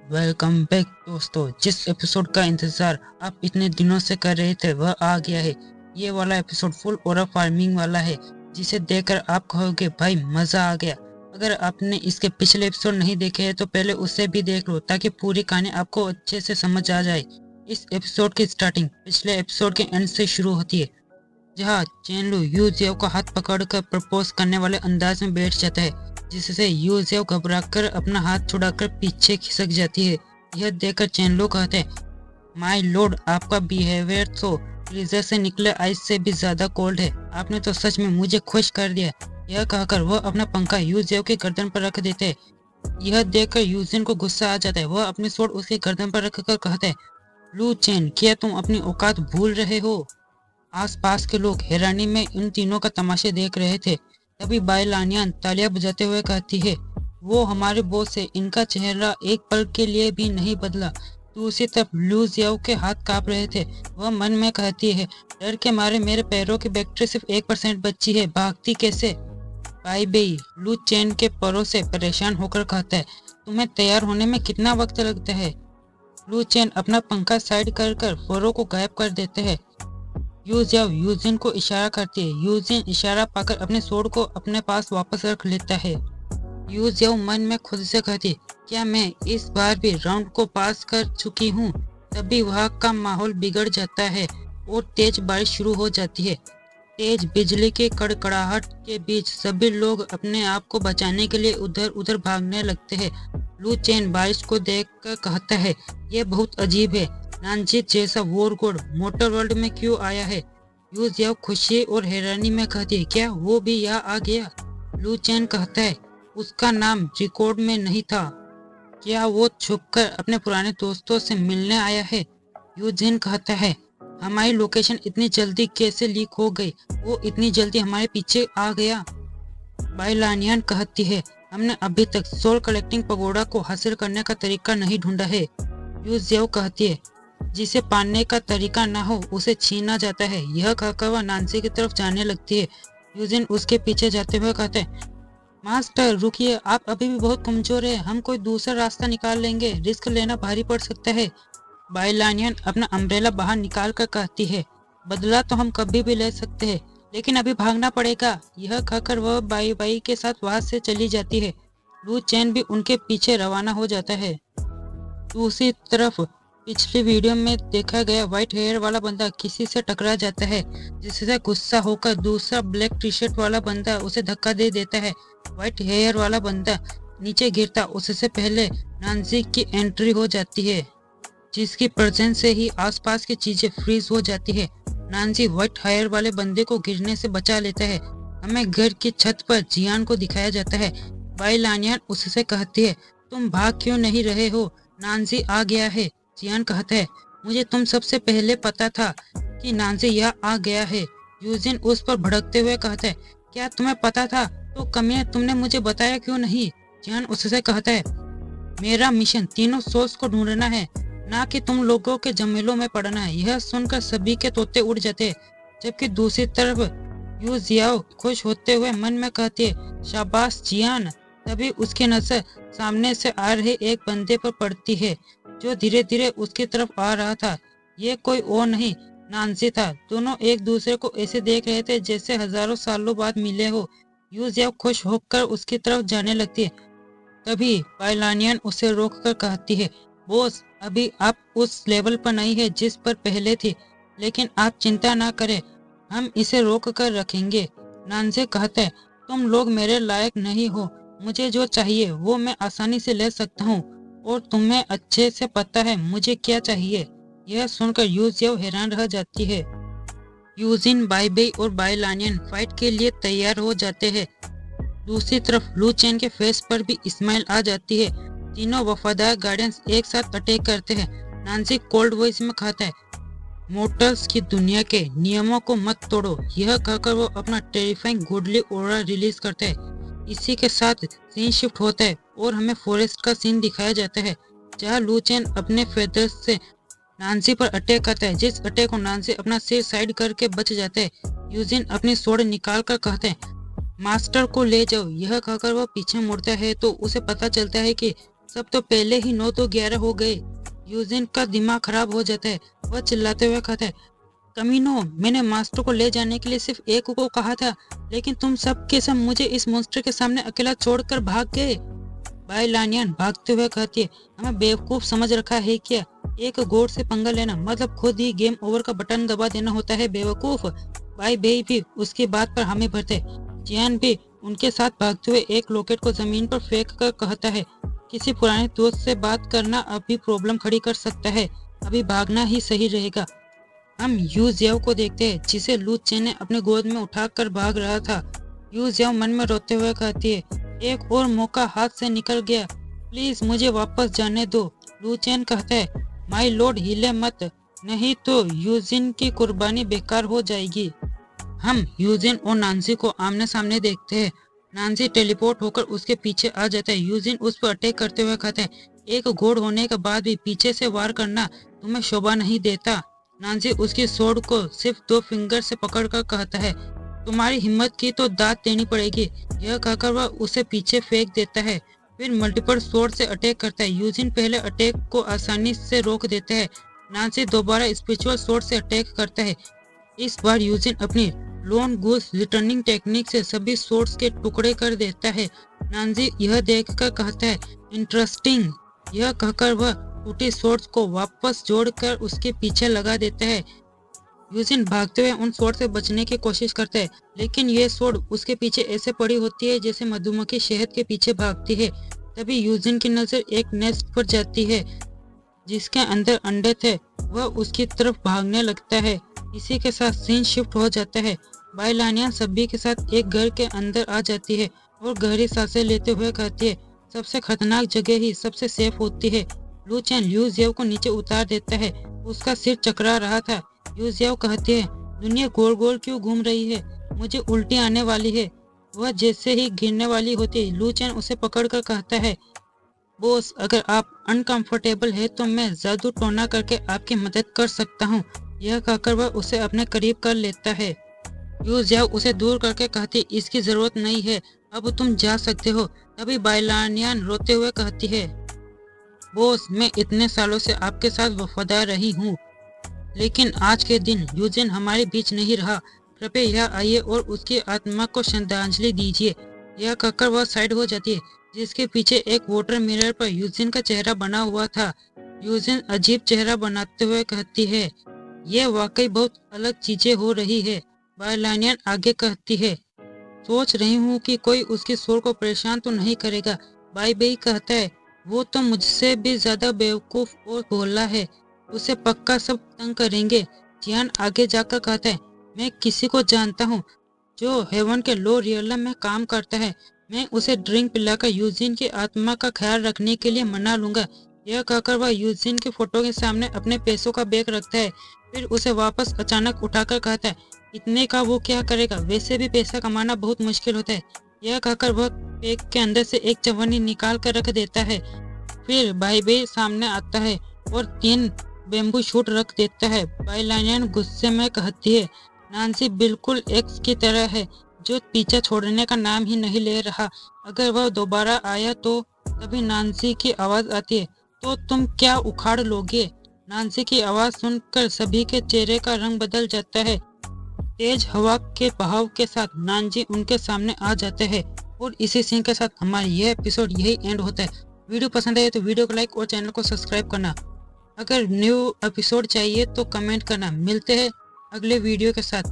Welcome back दोस्तों। जिस episode का इंतजार आप इतने दिनों से कर रहे थे वह आ गया है। ये वाला एपिसोड फुल ओरा फार्मिंग वाला है, जिसे देखकर आप कहोगे भाई मजा आ गया। अगर आपने इसके पिछले एपिसोड नहीं देखे हैं तो पहले उसे भी देख लो ताकि पूरी कहानी आपको अच्छे से समझ आ जाए। इस एपिसोड की स्टार्टिंग पिछले एपिसोड के एंड से शुरू होती है, जहाँ चेनलू यूजेव का हाथ पकड़कर प्रपोज करने वाले अंदाज में बैठ जाता है, जिससे यूजेव घबराकर अपना हाथ छुड़ाकर पीछे खिसक जाती है। यह देखकर चेनलू कहते हैं, माय लॉर्ड, आपका बिहेवियर तो फ्रीजर से निकले आइस से भी ज्यादा कोल्ड है। आपने तो सच में मुझे खुश कर दिया। यह कहकर वह अपना पंखा यूजेव के गर्दन पर रख देते हैं। यह देखकर यूजिन को गुस्सा आ जाता है। वह अपनी स्वॉर्ड उसके गर्दन पर रखकर कहते हैं, लू चेन, क्या तुम अपनी औकात भूल रहे हो? आसपास के लोग हैरानी में इन तीनों का तमाशा देख रहे थे। तभी बायलानियन तालियां बजाते हुए कहती है, वो हमारे बॉस है, इनका चेहरा एक पल के लिए भी नहीं बदला। दूसरी तरफ लू जियाओ के हाथ कांप रहे थे। वह मन में कहती है, डर के मारे मेरे पैरों की बैटरी सिर्फ 1% बची है, भागती कैसे? बाई बेई लू चैन के परों से परेशान होकर कहता है, तुम्हें तैयार होने में कितना वक्त लगता है? लू चैन अपना पंखा साइड कर परों को गायब कर देते हैं। यूजिन को इशारा करती है। यूजिन इशारा पाकर अपने स्वॉर्ड को अपने पास वापस रख लेता है। यूजियाओ मन में खुद से कहती, क्या मैं इस बार भी राउंड को पास कर चुकी हूँ? तभी वहाँ का माहौल बिगड़ जाता है और तेज बारिश शुरू हो जाती है। तेज बिजली के कड़कड़ाहट के बीच सभी लोग अपने आप को बचाने के लिए उधर उधर भागने लगते हैं। लू चैन बारिश को देखकर कहता है, यह बहुत अजीब है। नानजीत जैसा वॉर गॉड मोटर वर्ल्ड में क्यों आया है? यूजियाओ खुशी और हैरानी में कहती है, क्या वो भी यहाँ आ गया? लू चैन कहता है, उसका नाम रिकॉर्ड में नहीं था। क्या वो छुपकर अपने पुराने दोस्तों से मिलने आया है? यूजिन कहता है, हमारी लोकेशन इतनी जल्दी कैसे लीक हो गई? वो इतनी जल्दी हमारे पीछे आ गया? बायलानियन कहती है, हमने अभी तक सोल कलेक्टिंग पगोड़ा को हासिल करने का तरीका नहीं ढूंढा है। यूजियाओ कहती है, जिसे पाने का तरीका ना हो उसे छीना जाता है। यह कहकर वह नांसी की तरफ जाने लगती है। यूजिन उसके पीछे जाते हुए कहते हैं, मास्टर रुकिए, आप अभी भी बहुत कमजोर है, हम कोई दूसरा रास्ता निकाल लेंगे, रिस्क लेना भारी पड़ सकता है। बायलानियन अपना अम्ब्रेला बाहर निकाल कर कहती है, बदला तो हम कभी भी ले सकते हैं, लेकिन अभी भागना पड़ेगा। यह कहकर वह बाई के साथ वहां से चली जाती है। लू चैन भी उनके पीछे रवाना हो जाता है। दूसरी तरफ पिछली वीडियो में देखा गया व्हाइट हेयर वाला बंदा किसी से टकरा जाता है, जिससे गुस्सा होकर दूसरा ब्लैक टी शर्ट वाला बंदा उसे धक्का दे देता है। व्हाइट हेयर वाला बंदा नीचे गिरता उससे पहले नानजी की एंट्री हो जाती है, जिसकी प्रेजेंस से ही आसपास की चीजें फ्रीज हो जाती है। नानजी व्हाइट हेयर वाले बंदे को गिरने से बचा लेता है। हमें घर की छत पर जियान को दिखाया जाता है। बायलानियन उससे कहती है, तुम भाग क्यों नहीं रहे हो? नानजी आ गया है। जियान कहता है, मुझे तुम सबसे पहले पता था कि नानजी यहाँ आ गया है। यूजिन उस पर भड़कते हुए कहता है, क्या तुम्हें पता था? तो कमियां तुमने मुझे बताया क्यों नहीं? जियान उससे कहता है, मेरा मिशन तीनों सोल्स को ढूंढना है, ना कि तुम लोगों के झमेलों में पड़ना है। यह सुनकर सभी के तोते उड़ जाते हैं, जबकि दूसरी तरफ यूजियाओ खुश होते हुए मन में कहती है, शाबाश जियान। तभी उसकी नजर सामने से आ रहे एक बंदे पर पड़ती है, जो धीरे धीरे उसकी तरफ आ रहा था। ये कोई और नहीं, नानसी था। दोनों एक दूसरे को ऐसे देख रहे थे जैसे हजारों सालों बाद मिले हो। यूजियाओ खुश होकर उसकी तरफ जाने लगती है। तभी बायलानियन उसे रोककर कहती है, बॉस, अभी आप उस लेवल पर नहीं है जिस पर पहले थी, लेकिन आप चिंता ना करें, हम इसे रोक कर रखेंगे। नानसे कहता है, तुम लोग मेरे लायक नहीं हो, मुझे जो चाहिए वो मैं आसानी से ले सकता हूँ, और तुम्हें अच्छे से पता है मुझे क्या चाहिए। यह सुनकर यूजियाओ हैरान रह जाती है। यूजिन, बाईबेई और बायलानियन फाइट के लिए तैयार हो जाते हैं। दूसरी तरफ लू चैन के फेस पर भी स्माइल आ जाती है। तीनों वफादार गार्डियंस एक साथ अटैक करते हैं। नानसी कोल्ड वॉइस में कहता है, मोटर्स की दुनिया के नियमों को मत तोड़ो। यह कहकर वो अपना टेरिफाइंग गुडली ऑरा रिलीज करता है। इसी के साथ सीन शिफ्ट होता है और हमें फॉरेस्ट का सीन दिखाया जाता है, जहाँ लू चैन अपने फेदर्स से नानसी पर अटैक करता है, जिस अटैक को नानसी अपना सिर साइड करके बच जाता है। यूजिन अपनी स्वॉर्ड निकाल कर कहते हैं, मास्टर को ले जाओ। यह कहकर वह पीछे मुड़ता है तो उसे पता चलता है कि सब तो पहले ही 9 तो 11 हो गए। यूजिन का दिमाग खराब हो जाता है। वह चिल्लाते हुए कहता है, कमीनो, मैंने मास्टर को ले जाने के लिए सिर्फ एक को कहा था, लेकिन तुम सब के सब मुझे इस मॉन्स्टर के सामने अकेला छोड़कर भाग गए। भाई लानियन भागते हुए कहती है, हमें बेवकूफ समझ रखा है क्या? एक गोड से पंगा लेना मतलब खुद ही गेम ओवर का बटन दबा देना होता है बेवकूफ। भाई बेई भी उसकी बात पर हामी भरते। जियान भी उनके साथ भागते हुए एक लॉकेट को जमीन पर फेंक कर कहता है, किसी पुराने दोस्त से बात करना अभी प्रॉब्लम खड़ी कर सकता है, अभी भागना ही सही रहेगा। हम यू जियाओ को देखते हैं जिसे लू चेन ने अपने गोद में उठाकर भाग रहा था। यू जियाओ मन में रोते हुए कहती है, एक और मौका हाथ से निकल गया, प्लीज मुझे वापस जाने दो। लू चेन कहता है, माई लॉर्ड हिले मत, नहीं तो यूजिन की कुर्बानी बेकार हो जाएगी। हम यूजिन और नांसी को आमने सामने देखते हैं। नांसी टेलीपोर्ट होकर उसके पीछे आ जाता है। यूजिन उस पर अटैक करते हुए कहता है, एक घोड़ होने के बाद भी पीछे से वार करना तुम्हें शोभा नहीं देता। नांसी उसकी सोड को सिर्फ 2 फिंगर से पकड़कर कहता है, तुम्हारी हिम्मत की तो दाद देनी पड़ेगी। यह कहकर वह उसे पीछे फेंक देता है, फिर मल्टीपल सोड से अटैक करता है। यूजिन पहले अटैक को आसानी से रोक देता है। नांसी दोबारा स्पिरिचुअल सोड से अटैक करता है। इस बार यूजिन अपनी लोन गूस रिटर्निंग टेक्निक से सभी सोर्स के टुकड़े कर देता है। नांजी यह देखकर कहता है, इंटरेस्टिंग। यह कहकर वह टूटी सोर्स को वापस जोड़कर उसके पीछे लगा देता है। यूजिन भागते हुए उन सोर्स से बचने की कोशिश करता है, लेकिन यह सोर्स उसके पीछे ऐसे पड़ी होती है जैसे मधुमक्खी शहद के पीछे भागती है। तभी यूजिन की नजर एक नेस्ट पर जाती है जिसके अंदर अंडे थे। वह उसकी तरफ भागने लगता है। इसी के साथ सीन शिफ्ट हो जाता है। बाइलानिया सभी के साथ एक घर के अंदर आ जाती है और गहरी सांसें लेते हुए कहती है, सबसे खतरनाक जगह ही सबसे सेफ होती है। लू चेन लिू जियाओ को नीचे उतार देता है। उसका सिर चकरा रहा था। लिू जियाओ कहती है, दुनिया गोल गोल क्यों घूम रही है, मुझे उल्टी आने वाली है। वह जैसे ही गिरने वाली होती है, लू चेन उसे पकड़कर कहता है, बॉस, अगर आप अनकंफर्टेबल है तो मैं जादू टोना करके आपकी मदद कर सकता हूँ। यह कहकर वह उसे अपने करीब कर लेता है। यू जियाओ उसे दूर करके कहती, इसकी जरूरत नहीं है, अब तुम जा सकते हो। तभी बाइलानियन रोते हुए कहती है, बॉस, मैं इतने सालों से आपके साथ वफादार रही हूँ, लेकिन आज के दिन यूजिन हमारे बीच नहीं रहा। कृपया यहाँ आइए और उसकी आत्मा को श्रद्धांजलि दीजिए। यह कहकर वह साइड हो जाती है, जिसके पीछे एक वाटर मिरर पर यूजिन का चेहरा बना हुआ था। यूजिन अजीब चेहरा बनाते हुए कहती है, यह वाकई बहुत अलग चीजें हो रही है। बाइलानियन आगे कहती है, सोच रही हूँ कि कोई उसकी सोल को परेशान तो नहीं करेगा। बाई बेई कहता है, वो तो मुझसे भी ज्यादा बेवकूफ और भोला है, उसे पक्का सब तंग करेंगे। जियान आगे जाकर कहता है, मैं किसी को जानता हूँ जो हेवन के लो रियलम में काम करता है, मैं उसे ड्रिंक पिलाकर यूजिन की आत्मा का ख्याल रखने के लिए मना लूंगा। यह कहकर वह यूजिन की फोटो के सामने अपने पैसों का बैग रखता है, फिर उसे वापस अचानक उठाकर कहता है, इतने का वो क्या करेगा, वैसे भी पैसा कमाना बहुत मुश्किल होता है। यह कहकर वह बैग के अंदर से एक चवन्नी निकाल कर रख देता है। फिर भाई बे सामने आता है और 3 बेम्बू शूट रख देता है। बाइलानियन गुस्से में कहती है, नांसी बिल्कुल एक्स की तरह है जो पीछा छोड़ने का नाम ही नहीं ले रहा। अगर वह दोबारा आया तो? तभी नांसी की आवाज आती है, तो तुम क्या उखाड़ लोगे? नांसी की आवाज सुनकर सभी के चेहरे का रंग बदल जाता है। तेज हवा के बहाव के साथ नानजी उनके सामने आ जाते हैं और इसी सीन के साथ हमारा यह एपिसोड यही एंड होता है। वीडियो पसंद आए तो वीडियो को लाइक और चैनल को सब्सक्राइब करना। अगर न्यू एपिसोड चाहिए तो कमेंट करना। मिलते हैं अगले वीडियो के साथ।